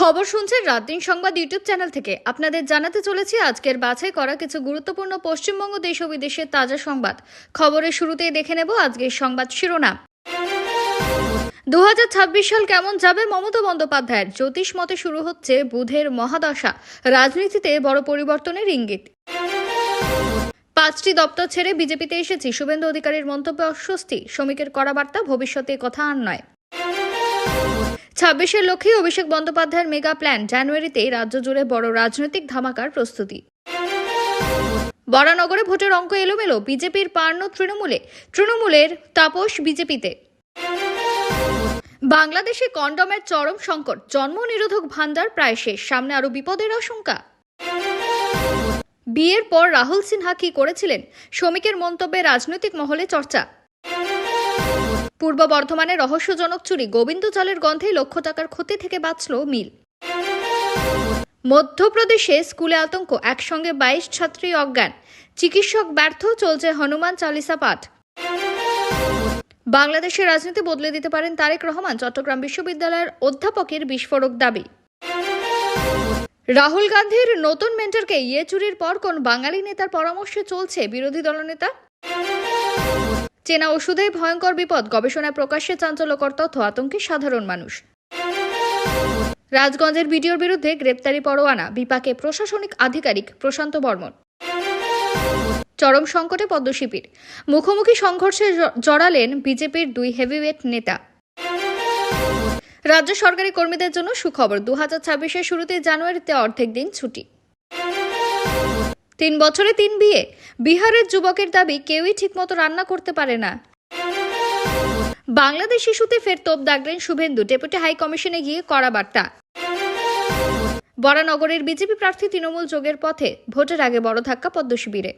খবর শুনছেন রাত দিন সংবাদ ইউটিউব চ্যানেল থেকে। আপনাদের জানাতে চলেছি আজকের বাছাই করা কিছু গুরুত্বপূর্ণ পশ্চিমবঙ্গ দেশ ও বিদেশের তাজা সংবাদ। খবরের শুরুতেই দেখে নেব আজকের সংবাদ শিরোনাম। 2026 সাল কেমন যাবে মমতা বন্দ্যোপাধ্যায়ের? জ্যোতিষ মতে শুরু হচ্ছে বুধের মহাদশা, রাজনীতিতে বড় পরিবর্তনের ইঙ্গিত। 5টি দপ্তর ছেড়ে বিজেপিতে এসেছি, শুভেন্দু অধিকারীর মন্তব্যে অস্বস্তি। শ্রমিকের কড়া বার্তা, ভবিষ্যতে কথা আর নয়। 26-এর লক্ষ্যে অভিষেক বন্দ্যোপাধ্যায়ের মেগা প্ল্যান, জানুয়ারিতেই রাজ্য জুড়ে বড় রাজনৈতিক ধামাকার প্রস্তুতি। বরানগরে ভোটের অঙ্ক এলোমেলো, বিজেপির পার্ন তৃণমূলের তাপস বিজেপিতে। বাংলাদেশে কন্ডমের চরম সংকট, জন্ম নিরোধক ভান্ডার প্রায় শেষ, সামনে আরো বিপদের আশঙ্কা। বিয়ের পর রাহুল সিনহা কি করেছিলেন, শ্রমিকের মন্তব্যে রাজনৈতিক মহলে চর্চা। পূর্ব বর্ধমানে রহস্যজনক চুরি, গোবিন্দ চালের গন্ধে লক্ষ টাকার ক্ষতি থেকে বাঁচল মিল। মধ্যপ্রদেশে স্কুলে আতঙ্ক, একসঙ্গে 22 ছাত্রী অজ্ঞান, চিকিৎসক ব্যর্থ, চলছে হনুমান চালিসা পাঠ। বাংলাদেশের রাজনীতি বদলে দিতে পারেন তারেক রহমান, চট্টগ্রাম বিশ্ববিদ্যালয়ের অধ্যাপকের বিস্ফোরক দাবি। রাহুল গান্ধীর নতুন মেন্টরকে চুরির পর কোন বাঙালি নেতার পরামর্শে চলছে বিরোধী দলনেতা। চেনা ওষুধে ভয়ঙ্কর বিপদ, গবেষণায় প্রকাশ্যে চাঞ্চল্যকর তথ্য, আতঙ্কে সাধারণ মানুষ। রাজগঞ্জের ভিডিওর বিরুদ্ধে গ্রেপ্তারি পরোয়ানা, বিপাকে প্রশাসনিক আধিকারিক প্রশান্ত বর্মন। চরম সংকটে পদ্ম শিবির, মুখোমুখি সংঘর্ষে জড়ালেন বিজেপির 2 হেভিওয়েট নেতা। রাজ্য সরকারি কর্মীদের জন্য সুখবর, 2026-এর শুরুতে জানুয়ারিতে অর্ধেক দিন ছুটি। 3 বছরে 3 বিয়ে, বিহারের যুবকের দাবি কেউই ঠিকমতো রান্না করতে পারে না। বাংলাদেশ ইস্যুতে ফের তোপ দাগলেন শুভেন্দু, ডেপুটি হাই কমিশনে গিয়ে কড়া বার্তা। বরানগরের বিজেপি প্রার্থী তৃণমূল যোগের পথে, ভোটের আগে বড় ধাক্কা পদ্ম শিবিরে।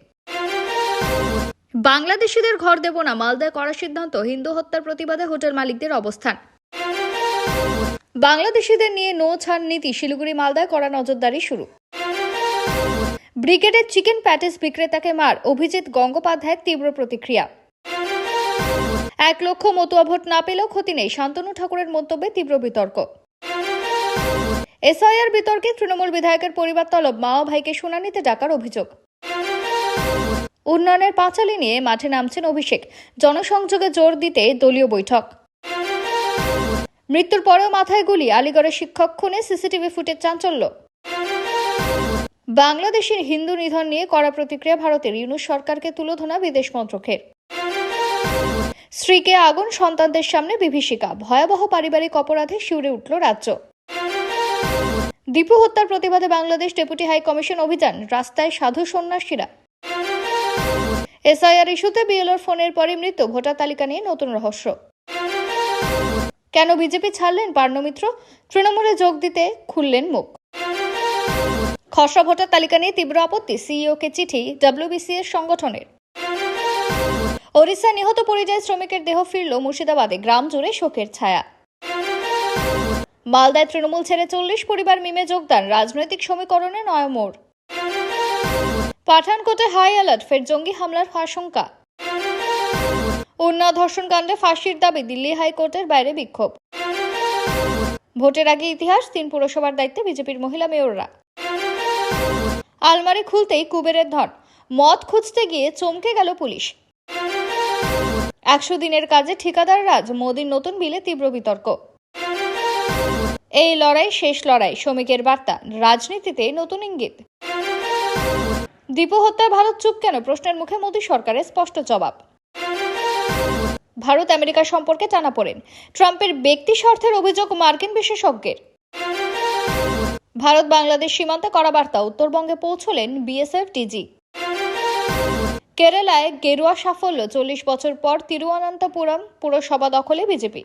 বাংলাদেশিদের ঘর দেব না, মালদায় করা সিদ্ধান্ত, হিন্দু হত্যার প্রতিবাদে হোটেল মালিকদের অবস্থান। বাংলাদেশিদের নিয়ে নো ছাড় নীতি, শিলিগুড়ি মালদায় কড়া নজরদারি শুরু। ব্রিগেডের চিকেন প্যাটিস বিক্রেতাকে মার, অভিজিৎ গঙ্গোপাধ্যায়ের তীব্র প্রতিক্রিয়া। 1 লক্ষ মতুয়া ভোট না পেলেও ক্ষতি নেই, শান্তনু ঠাকুরের মন্তব্যে তীব্র বিতর্ক। এসআইআর বিতর্কে তৃণমূল বিধায়কের পরিবার তলব, মা ও ভাইকে শুনানিতে ডাকার অভিযোগ। উন্নয়নের পাঁচালী নিয়ে মাঠে নামছেন অভিষেক, জনসংযোগে জোর দিতে দলীয় বৈঠক। মৃত্যুর পরেও মাথায় গুলি, আলিগড়ের শিক্ষক খুনে সিসিটিভি ফুটেজ চাঞ্চল্য। বাংলাদেশের হিন্দু নিধন নিয়ে কড়া প্রতিক্রিয়া ভারতের, ইউনূস সরকারকে তুলোধনা বিদেশ মন্ত্রকের। স্ত্রীকে আগুন, সন্তানদের সামনে বিভীষিকা, ভয়াবহ পারিবারিক অপরাধে শিউরে উঠল রাজ্য। দীপু হত্যার প্রতিবাদে বাংলাদেশ ডেপুটি হাই কমিশন অভিযান, রাস্তায় সাধু সন্ন্যাসীরা। এসআইআর ইস্যুতে বিএলওর ফোনের পরে মৃত্যু, ভোটার তালিকা নিয়ে নতুন রহস্য। কেন বিজেপি ছাড়লেন পার্ন মিত্র, তৃণমূলে যোগ দিতে খুললেন মুখ। খসড়া ভোটার তালিকা নিয়ে তীব্র আপত্তি, সিইওকে চিঠি ডব্লিউবিসিএস সংগঠনের। ওড়িশা নিহত পরিযায়ী শ্রমিকের দেহ ফিরল মুর্শিদাবাদে, গ্রাম জুড়ে শোকের ছায়া। মালদায় তৃণমূল ছেড়ে 40 পরিবার মিমে যোগদান, রাজনৈতিক সমীকরণে নয় মোড়। পাঠানকোটে হাই অ্যালার্ট, ফের জঙ্গি হামলার আশঙ্কা। উন্নাও ধর্ষণ কাণ্ডে ফাঁসির দাবি, দিল্লি হাইকোর্টের বাইরে বিক্ষোভ। ভোটের আগে ইতিহাস, 3 পুরসভার দায়িত্বে বিজেপির মহিলা মেয়ররা। আলমারি খুলতেই কুবেরের ধন, মদ খুঁজতে গিয়ে চমকে গেল পুলিশ। 100 দিনের কাজে ঠিকাদার রাজ, মোদির নতুন বিলে তীব্র বিতর্ক। এই লড়াই শেষ লড়াই, শ্রমিকের বার্তা, রাজনীতিতে নতুন ইঙ্গিত। দীপু হত্যায় ভারত চুপ কেন, প্রশ্নের মুখে মোদী সরকারের স্পষ্ট জবাব। ভারত আমেরিকার সম্পর্কে টানাপোড়েন, ট্রাম্পের ব্যক্তি স্বার্থের অভিযোগ মার্কিন বিশেষজ্ঞের। ভারত বাংলাদেশ সীমান্তে কড়া বার্তা, উত্তরবঙ্গে পৌঁছলেন বিএসএফ ডিজি। কেরালায় গেরুয়া সাফল্য, 40 বছর পর তিরুঅনন্তপুরম পুরসভা দখলে বিজেপি।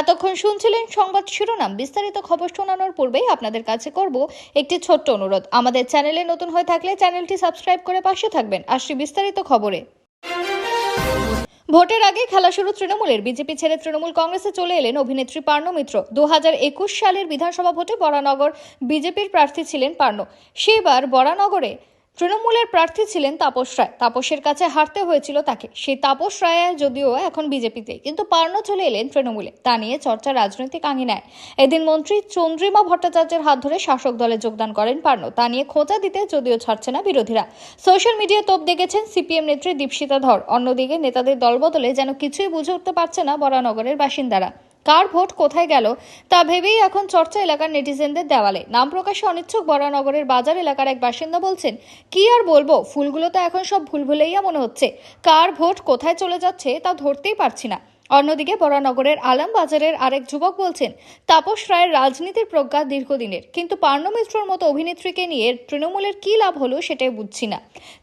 এতক্ষণ শুনছিলেন সংবাদ শিরোনাম। বিস্তারিত খবর শোনানোর পূর্বেই আপনাদের কাছে করব একটি ছোট্ট অনুরোধ, আমাদের চ্যানেলে নতুন হয়ে থাকলে চ্যানেলটি সাবস্ক্রাইব করে পাশে থাকবেন। আসছি বিস্তারিত খবরে। ভোটের আগে খেলা শুরু তৃণমূলের, বিজেপি ছেড়ে তৃণমূল কংগ্রেসে চলে এলেন অভিনেত্রী পার্ন মিত্র। 2021 সালের বিধানসভা ভোটে বরানগর বিজেপির প্রার্থী ছিলেন পার্ন। সেবার বরানগরে তৃণমূলের প্রার্থী ছিলেন তাপস রায়। তাপসের কাছে হারতে হয়েছিল তাকে। সেই তাপস রায় যদিও এখন বিজেপিতে, কিন্তু পার্নো চলে এলেন তৃণমূলে। তা নিয়ে চর্চা রাজনৈতিক আঙিনায়। এদিন মন্ত্রী চন্দ্রিমা ভট্টাচার্যের হাত ধরে শাসক দলে যোগদান করেন পার্নো। তা নিয়ে খোঁচা দিতে যদিও ছাড়ছে না বিরোধীরা। সোশ্যাল মিডিয়ায় তোপ দেখেছেন সিপিএম নেত্রী দীপশিতা ধর। অন্যদিকে নেতাদের দলবদলে যেন কিছুই বুঝে উঠতে পারছে না বরানগরের বাসিন্দারা। কার ভোট কোথায় গেল তা ভেবেই এখন চর্চা এলাকার নেটিজেনদের দেওয়ালে। নাম প্রকাশে অনিচ্ছুক বরানগরের বাজার এলাকার এক বাসিন্দা বলছেন, কি আর বলবো, ফুলগুলো তো এখন সব ভুলভুলাইয়া মনে হচ্ছে। কার ভোট কোথায় চলে যাচ্ছে তা ধরতেই পারছি না। অন্যদিকে বরানগরের আলম বাজারের আরেক যুবক বলছেন, তাপস রায়ের রাজনীতির প্রজ্ঞা দীর্ঘদিনের, কিন্তু পার্নো মিত্রর মতো অভিনেত্রীকে নিয়ে তৃণমূলের কি লাভ হলো সেটাই বুঝছি না।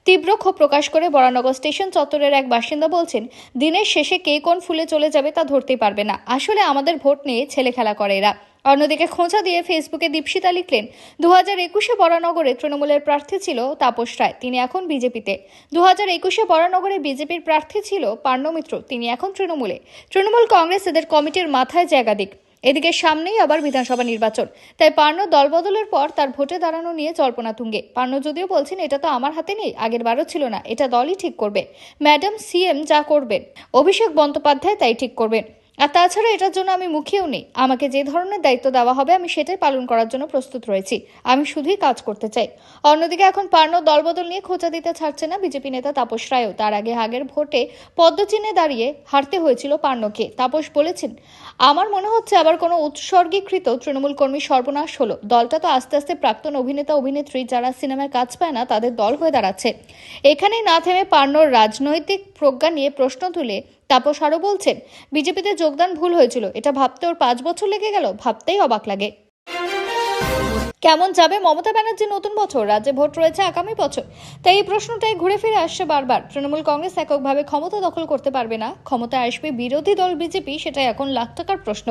তীব্র ক্ষোভ প্রকাশ করে বরানগর স্টেশন চত্বরের এক বাসিন্দা বলছেন, দিনের শেষে কে কোন ফুলে চলে যাবে তা ধরতেই পারবে না। আসলে আমাদের ভোট নিয়ে ছেলে খেলা করে এরা। অন্যদিকে খোঁচা দিয়ে ফেসবুকে দীপশিতা লিখলেন, 2021-এ বরানগরে তৃণমূলের প্রার্থী ছিল তাপস রায়, তিনি এখন বিজেপিতে। 2021-এ বরানগরে বিজেপির প্রার্থী ছিল পার্নো মিত্র, তিনি এখন তৃণমূলে। তৃণমূল কংগ্রেস এদের কমিটির মাথায় জায়গা দিক। এদিকে সামনেই আবার বিধানসভা নির্বাচন, তাই পার্নো দলবদলের পর তার ভোটে দাঁড়ানো নিয়ে জল্পনা তুঙ্গে। পার্নো যদিও বলছেন, এটা তো আমার হাতে নেই, আগের বারও ছিল না, এটা দলই ঠিক করবে। ম্যাডাম সিএম যা করবেন, অভিষেক বন্দ্যোপাধ্যায় তাই ঠিক করবেন। আর তাছাড়া এটার জন্য আমি মুখিয়েও নেই। আমাকে যে ধরনের দায়িত্ব দেওয়া হবে আমি সেটাই পালন করার জন্য প্রস্তুত রয়েছি। আমি শুধুই কাজ করতে চাই। অন্যদিকে এখন পার্নো দলবদল নিয়ে খোঁচা দিতে ছাড়ছে না বিজেপি নেতা তাপস রায়ও। তার আগের ভোটে পদ্মচিহ্নে দাঁড়িয়ে হারতে হয়েছিল পার্নোকে। তাপস বলেছেন, আমার মনে হচ্ছে আবার কোনো উৎসর্গীকৃত তৃণমূল কর্মী সর্বনাশ হলো। দলটা তো আস্তে আস্তে প্রাক্তন অভিনেতা অভিনেত্রী যারা সিনেমায় কাজ পায় না তাদের দল হয়ে দাঁড়াচ্ছে। এখানেই না থেমে পার্নোর রাজনৈতিক প্রজ্ঞা নিয়ে প্রশ্ন তুলে তাপস আরও বলছেন, বিজেপিতে যোগদান ভুল হয়েছিল, এটা ভাবতে ওর 5 বছর লেগে গেল, ভাবতেই অবাক লাগে। কেমন যাবে মমতা ব্যানার্জির নতুন বছর? রাজ্যে ভোট রয়েছে আগামী বছর, তাই এই প্রশ্নটাই ঘুরে ফিরে আসছে বারবার। তৃণমূল কংগ্রেস এককভাবে ক্ষমতা দখল করতে পারবে না, ক্ষমতায় আসবে বিরোধী দল বিজেপি, সেটাই এখন লাখ টাকার প্রশ্ন।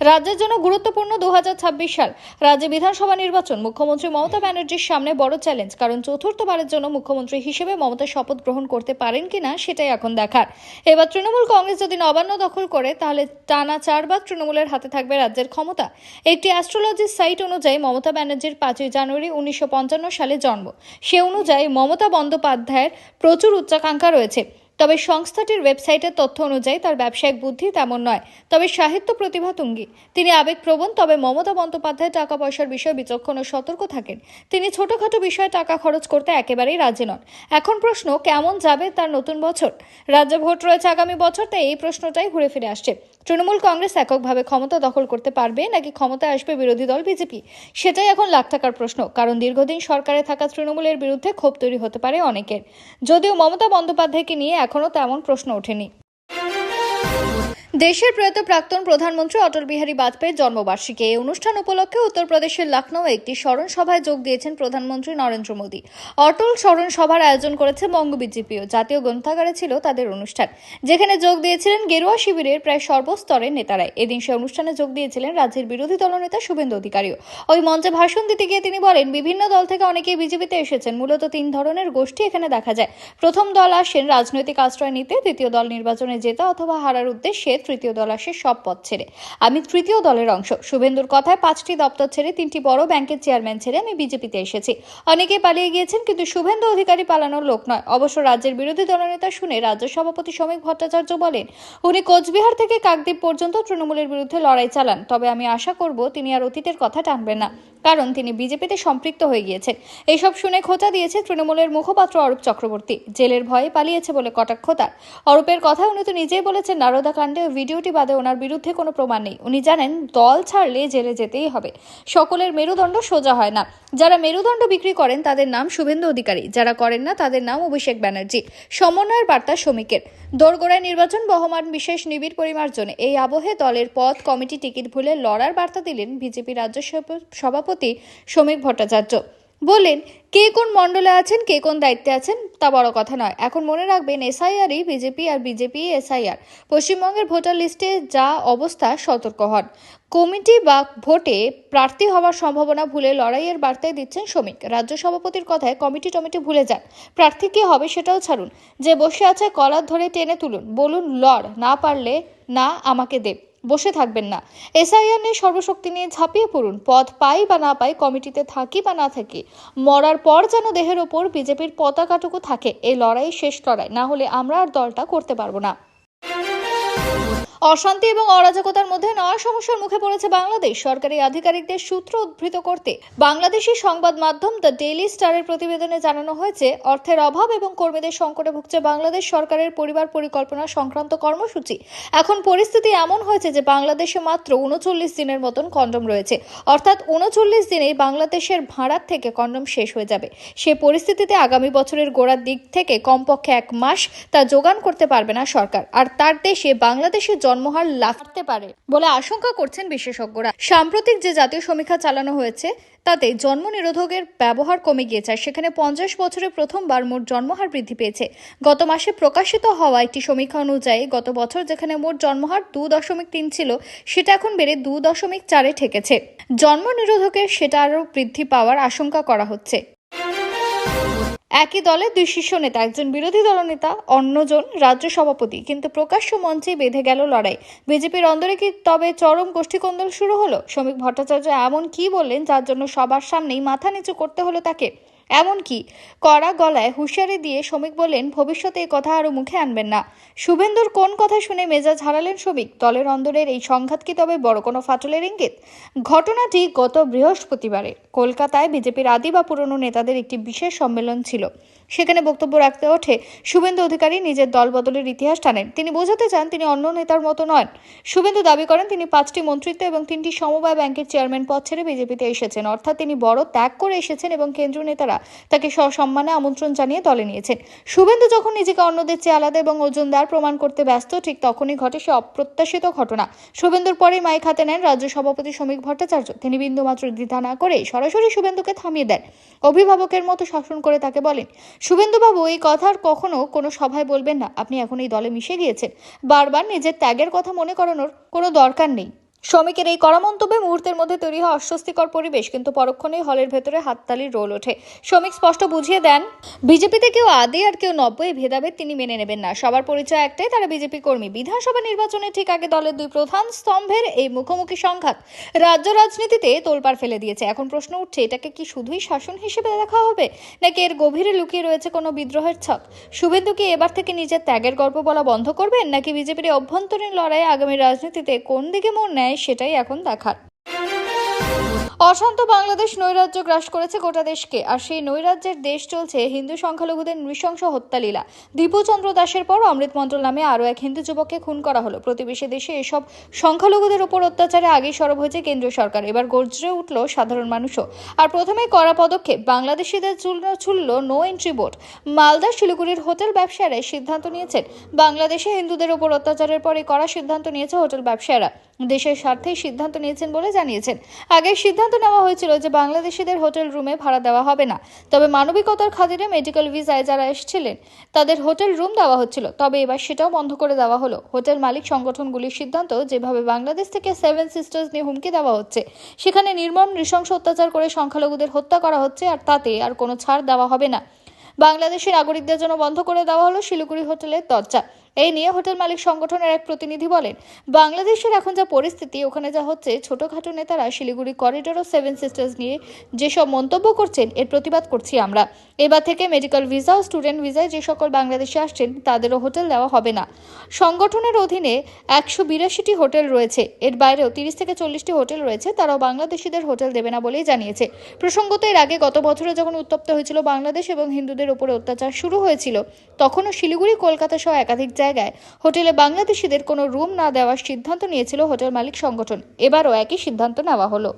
রাজ্যের জন্য গুরুত্বপূর্ণ 2026 সাল। রাজ্যে বিধানসভা নির্বাচন মুখ্যমন্ত্রী মমতা ব্যানার্জির সামনে বড় চ্যালেঞ্জ, কারণ চতুর্থবারের জন্য মুখ্যমন্ত্রী হিসেবে মমতা শপথ গ্রহণ করতে পারেন কিনা সেটাই এখন দেখার। এবার তৃণমূল কংগ্রেস যদি নবান্ন দখল করে তাহলে টানা 4 বার তৃণমূলের হাতে থাকবে রাজ্যের ক্ষমতা। একটি অ্যাস্ট্রোলজি সাইট অনুযায়ী মমতা ব্যানার্জির 5 জানুয়ারি 1955 সালে জন্ম। সে অনুযায়ী মমতা বন্দ্যোপাধ্যায়ের প্রচুর উচ্চাকাঙ্ক্ষা রয়েছে। তবে সংস্থাটির ওয়েবসাইটের তথ্য অনুযায়ী তার ব্যবসায়িক বুদ্ধি তেমন নয়, তবে সাহিত্য প্রতিভা তুঙ্গি। তিনি আবেগপ্রবণ, তবে মমতা বন্দ্যোপাধ্যায় টাকা পয়সার বিষয়ে বিচক্ষণ ও সতর্ক থাকেন। তিনি ছোটখাটো বিষয়ে টাকা খরচ করতে একেবারেই রাজি নন। এখন প্রশ্ন, কেমন যাবে তার নতুন বছর? রাজ্যে ভোট রয়েছে আগামী বছর, তাই এই প্রশ্নটাই ঘুরে ফিরে আসছে। তৃণমূল কংগ্রেস এককভাবে ক্ষমতা দখল করতে পারবে নাকি ক্ষমতায় আসবে বিরোধী দল বিজেপি, সেটাই এখন লাখ টাকার প্রশ্ন। কারণ দীর্ঘদিন সরকারে থাকা তৃণমূলের বিরুদ্ধে ক্ষোভ তৈরি হতে পারে অনেকের, যদিও মমতা বন্দ্যোপাধ্যায়কে নিয়ে এখনও তেমন প্রশ্ন ওঠেনি। দেশের প্রয়াত প্রাক্তন প্রধানমন্ত্রী অটল বিহারী বাজপেয়ীর জন্মবার্ষিকী। এই অনুষ্ঠান উপলক্ষে উত্তরপ্রদেশের লখনৌ একটি স্মরণ সভায় যোগ দিয়েছেন প্রধানমন্ত্রী নরেন্দ্র মোদী। অটল স্মরণ সভার আয়োজন করেছে বঙ্গ বিজেপিও। জাতীয় গ্রন্থাগারে ছিল তাদের অনুষ্ঠান, যেখানে যোগ দিয়েছিলেন গেরুয়া শিবিরের প্রায় সর্বস্তরের নেতারাই। এদিন সে অনুষ্ঠানে যোগ দিয়েছিলেন রাজ্যের বিরোধী দলনেতা শুভেন্দু অধিকারীও। ওই মঞ্চে ভাষণ দিতে গিয়ে তিনি বলেন, বিভিন্ন দল থেকে অনেকেই বিজেপিতে এসেছেন। মূলত 3 ধরনের গোষ্ঠী এখানে দেখা যায়। প্রথম দল আসেন রাজনৈতিক আশ্রয় নিতে, দ্বিতীয় দল নির্বাচনে জেতা অথবা হারার উদ্দেশ্যে, তৃতীয় দল আসে সব পদ ছেড়ে। আমি তৃতীয় দলের অংশ। শুভেন্দুর কথায় 5টি দপ্তর ছেড়ে 3টি বড় ব্যাংকের চেয়ারম্যান ছেড়ে আমি বিজেপিতে এসেছি। অনেকেই পালিয়ে গিয়েছেন, কিন্তু শুভেন্দু অধিকারী পালানোর লোক নয়। অবশ্য রাজ্যের বিরোধী দলনেতা শুনে রাজ্য সভাপতি শ্রমিক ভট্টাচার্য বলেন, উনি কোচবিহার থেকে কাকদ্বীপ পর্যন্ত তৃণমূলের বিরুদ্ধে লড়াই চালান। তবে আমি আশা করব তিনি আর অতীতের কথা টানবেন না, কারণ তিনি বিজেপিতে সম্পৃক্ত হয়ে গিয়েছেন। এইসব শুনে খোঁচা দিয়েছে তৃণমূলের মুখপাত্র অরূপ চক্রবর্তী। জেলের ভয়ে পালিয়েছে বলে কটাক্ষ তার। অরূপের কথায় উনি তো নিজেই বলেছেন, নারদা কাণ্ডে ও ভিডিওটি বাদে ওনার বিরুদ্ধে কোনো প্রমাণ নেই। উনি জানেন দল ছাড়লে জেলে যেতেই হবে। সকলের মেরুদণ্ড সোজা হয় না। যারা মেরুদণ্ড বিক্রি করেন তাদের নাম শুভেন্দু অধিকারী, যারা করেন না তাদের নাম অভিষেক ব্যানার্জি। সমন্বয়ের বার্তা শ্রমিকের। দোরগোড়ায় নির্বাচন বহমান বিশেষ নিবিড় পরিমার্জনে। এই আবহে দলের পদ কমিটি টিকিট ভুলে লড়ার বার্তা দিলেন বিজেপি রাজ্য সভাপতি শ্রমিক ভট্টাচার্য। বললেন, কে কোন মণ্ডলে আছেন, কে কোন দায়িত্বে আছেন তা বড় কথা নয়। এখন মনে রাখবেন, এসআইআরই বিজেপি আর বিজেপি এসআইআর। পশ্চিমবঙ্গের ভোটার লিস্টে যা অবস্থা, সতর্ক হন। কমিটি বা ভোটে প্রার্থী হওয়ার সম্ভাবনা ভুলে লড়াইয়ের বার্তায় দিচ্ছেন শ্রমিক। রাজ্য সভাপতির কথায় কমিটি টমিটি ভুলে যান। প্রার্থী কে হবে সেটাও ছাড়ুন। যে বসে আছে কলার ধরে টেনে তুলুন, বলুন লড়, না পারলে না আমাকে দে। বসে থাকবেন না। এসআইআর নিয়ে সর্বশক্তি নিয়ে ঝাঁপিয়ে পড়ুন। পদ পাই বা না পাই, কমিটিতে থাকি বা না থাকি, মরার পর যেন দেহের ওপর বিজেপির পতাকাটুকু থাকে। এই লড়াই শেষ লড়াই, না হলে আমরা আর দলটা করতে পারবো না। অশান্তি এবং অরাজকতার মধ্যে নয়া সমস্যার মুখে পড়েছে বাংলাদেশ। সরকারি আধিকারিকদের সূত্র উদ্ধৃত করতে বাংলাদেশি সংবাদ মাধ্যম দ্য ডেইলি স্টারের প্রতিবেদনে জানানো হয়েছে, অর্থের অভাব এবং কর্মীদের সংকটে ভুগছে বাংলাদেশ সরকারের পরিবার পরিকল্পনা সংক্রান্ত কর্মসূচি। এখন পরিস্থিতি এমন হয়েছে যে বাংলাদেশে মাত্র 39 দিনের মতন কন্ডম রয়েছে, অর্থাৎ 39 দিনেই বাংলাদেশের ভাড়ার থেকে কন্ডম শেষ হয়ে যাবে। সেই পরিস্থিতিতে আগামী বছরের গোড়ার দিক থেকে কমপক্ষে 1 মাস তা যোগান করতে পারবে না সরকার, আর তার দেশে বাংলাদেশের জন্মহার লাগতে পারে বলে আশঙ্কা করছেন বিশেষজ্ঞরা। সাম্প্রতিক যে জাতীয় সমীক্ষা চালানো হয়েছে তাতে জন্ম নিরোধকের ব্যবহার কমে গিয়েছে, সেখানে 50 বছরে প্রথমবার মোট জন্মহার বৃদ্ধি পেয়েছে। গত মাসে প্রকাশিত হওয়া একটি সমীক্ষা অনুযায়ী গত বছর যেখানে মোট জন্মহার 2.3 ছিল, সেটা এখন বেড়ে 2.4-এ ঠেকেছে। জন্ম নিরোধকের সেটা আরও বৃদ্ধি পাওয়ার আশঙ্কা করা হচ্ছে। একই দলের 2 শীর্ষ নেতা, একজন বিরোধী দলনেতা, অন্যজন রাজ্য সভাপতি, কিন্তু প্রকাশ্য মঞ্চে বেঁধে গেল লড়াই। বিজেপির অন্দরে কি তবে চরম গোষ্ঠীকন্দল শুরু হলো? শ্রমিক ভট্টাচার্য এমন কি বললেন যার জন্য সবার সামনেই মাথা নিচু করতে হলো তাকে? এমনকি কড়া গলায় হুঁশিয়ারি দিয়ে শ্রমিক বললেন, ভবিষ্যতে এই কথা আরো মুখে আনবেন না। শুভেন্দুর কোন কথা শুনে মেজাজ হারালেন শ্রমিক? দলের অন্দরের এই সংঘাত কি তবে বড় কোনো ফাটলের ইঙ্গিত? ঘটনাটি গত বৃহস্পতিবারে কলকাতায় বিজেপির আদি বা পুরনো নেতাদের একটি বিশেষ সম্মেলন ছিল। সেখানে বক্তব্য রাখতে ওঠে শুভেন্দু অধিকারী নিজের দল বদলের ইতিহাস টানেন। তিনি বোঝাতে চান তিনি অন্য নেতার মতো নন। শুভেন্দু দাবি করেন তিনি 5টি মন্ত্রিত্ব এবং 3টি সমবায় ব্যাংকের চেয়ারম্যান পদ ছেড়ে বিজেপিতে এসেছেন, অর্থাৎ তিনি বড় ত্যাগ করে এসেছেন এবং কেন্দ্রীয় নেতারা তাকে সসম্মানে আমন্ত্রণ জানিয়ে দলে নিয়েছেন। শুভেন্দু যখন নিজেকে অন্যদের চেয়ে আলাদা এবং ওজনদার প্রমাণ করতে ব্যস্ত, ঠিক তখনই ঘটে সে অপ্রত্যাশিত ঘটনা। শুভেন্দুর পরেই মাইক হাতে নেন রাজ্য সভাপতি শ্রমিক ভট্টাচার্য। তিনি বিন্দুমাত্র দ্বিধা না করে সরাসরি শুভেন্দুকে থামিয়ে দেন। অভিভাবকের মতো শাসন করে তাকে বলেন, শুভেন্দুবাবু, এই কথা আর কখনো কোনো সভায় বলবেন না। আপনি এখন এই দলে মিশে গিয়েছেন, বারবার নিজের ত্যাগের কথা মনে করানোর কোনো দরকার নেই। শ্রমিকের এই কড়া মন্তব্যে মুহূর্তের মধ্যে তৈরি হয় অস্বস্তিকর পরিবেশ, কিন্তু পরক্ষণেই হলের ভেতরে হাততালির রোল ওঠে। শ্রমিক স্পষ্ট বুঝিয়ে দেন, বিজেপিতে কেউ আদি আর কেউ 90, এই ভেদাভেদ তিনি মেনে নেবেন না। সবার পরিচয় একটাই, তারা বিজেপি কর্মী। বিধানসভা নির্বাচনে ঠিক আগে দলের 2 প্রধান স্তম্ভের এই মুখোমুখি সংঘাত রাজ্য রাজনীতিতে তোলপাড় ফেলে দিয়েছে। এখন প্রশ্ন উঠছে, এটাকে কি শুধুই শাসন হিসেবে দেখা হবে, নাকি এর গভীরে লুকিয়ে রয়েছে কোনো বিদ্রোহের ছক? শুভেন্দু কি এবার থেকে নিজের ত্যাগের গল্প বলা বন্ধ করবেন, নাকি বিজেপির অভ্যন্তরীণ লড়াই আগামী রাজনীতিতে কোন দিকে মোড় নেয় সেটাই এখন দেখার। অশান্ত বাংলাদেশ নৈরাজ্য গ্রাস করেছে গোটা দেশকে, আর সেই নৈরাজ্যের দেশ চলছে হিন্দু সংখ্যালঘুদের নৃশংস হত্যালীলা। দীপুচন্দ্র দাসের পর অমৃত মন্ডল নামে আরও এক হিন্দু যুবককে খুন করা হলো। প্রতিবেশী দেশে এসব সংখ্যালঘুদের উপর অত্যাচারে আগেই সরব হয়েছে কেন্দ্রীয় সরকার, এবার গর্জে উঠল সাধারণ মানুষও। আর প্রথমেই কড়া পদক্ষেপ, বাংলাদেশিদের ছুড়ল নো এন্ট্রি বোর্ড। মালদা শিলিগুড়ির হোটেল ব্যবসায়ীরা সিদ্ধান্ত নিয়েছেন, বাংলাদেশে হিন্দুদের উপর অত্যাচারের পরে কড়া সিদ্ধান্ত নিয়েছে হোটেল ব্যবসায়ীরা। দেশের স্বার্থে সিদ্ধান্ত নিয়েছেন বলে জানিয়েছেন। আগে সিদ্ধান্ত নেওয়া হয়েছিল যে বাংলাদেশিদের হোটেল রুমে ভাড়া দেওয়া হবে না, তবে মানবিকতার খাতিরে মেডিকেল ভিসায় যারা এসেছিলেন তাদের হোটেল রুম দেওয়া হচ্ছিল। তবে এবার সেটাও বন্ধ করে দেওয়া হলো। হোটেল মালিক সংগঠনগুলির সিদ্ধান্ত, যেভাবে বাংলাদেশ থেকে 7 সিস্টার্স নিয়ে হুমকি দেওয়া হচ্ছে, সেখানে নির্মম নৃশংস অত্যাচার করে সংখ্যালঘুদের হত্যা করা হচ্ছে, আর তাতে আর কোনো ছাড় দেওয়া হবে না। বাংলাদেশি নাগরিকদের জন্য বন্ধ করে দেওয়া হলো শিলিগুড়ি হোটেলের দরজা। এই নিয়ে হোটেল মালিক সংগঠনের এক প্রতিনিধি বলেন, বাংলাদেশের এখন যা পরিস্থিতি, ওখানে যা হচ্ছে, ছোটখাটো নেতারা শিলিগুড়ি করিডোর ও 7 সিস্টার্স নিয়ে যেসব মন্তব্য করছেন, এর প্রতিবাদ করছি আমরা। এবার থেকে মেডিকেল ভিসা ও স্টুডেন্ট ভিসায় যে সকল বাংলাদেশি আসছেন তাদেরও হোটেল দেওয়া হবে না। সংগঠনের অধীনে 182টি হোটেল রয়েছে, এর বাইরেও 30 থেকে 40টি হোটেল রয়েছে, তারাও বাংলাদেশিদের হোটেল দেবে না বলেই জানিয়েছে। প্রসঙ্গত, এর আগে গত বছরে যখন উত্তপ্ত হয়েছিল বাংলাদেশ এবং হিন্দুদের উপরে অত্যাচার শুরু হয়েছিল, তখনও শিলিগুড়ি, কলকাতা সহ একাধিক জায়গায় হোটেলে বাংলাদেশিদের কোনো রুম না দেওয়ার সিদ্ধান্ত নিয়েছিল হোটেল মালিক সংগঠন। এবারও একই সিদ্ধান্ত নেওয়া হলো।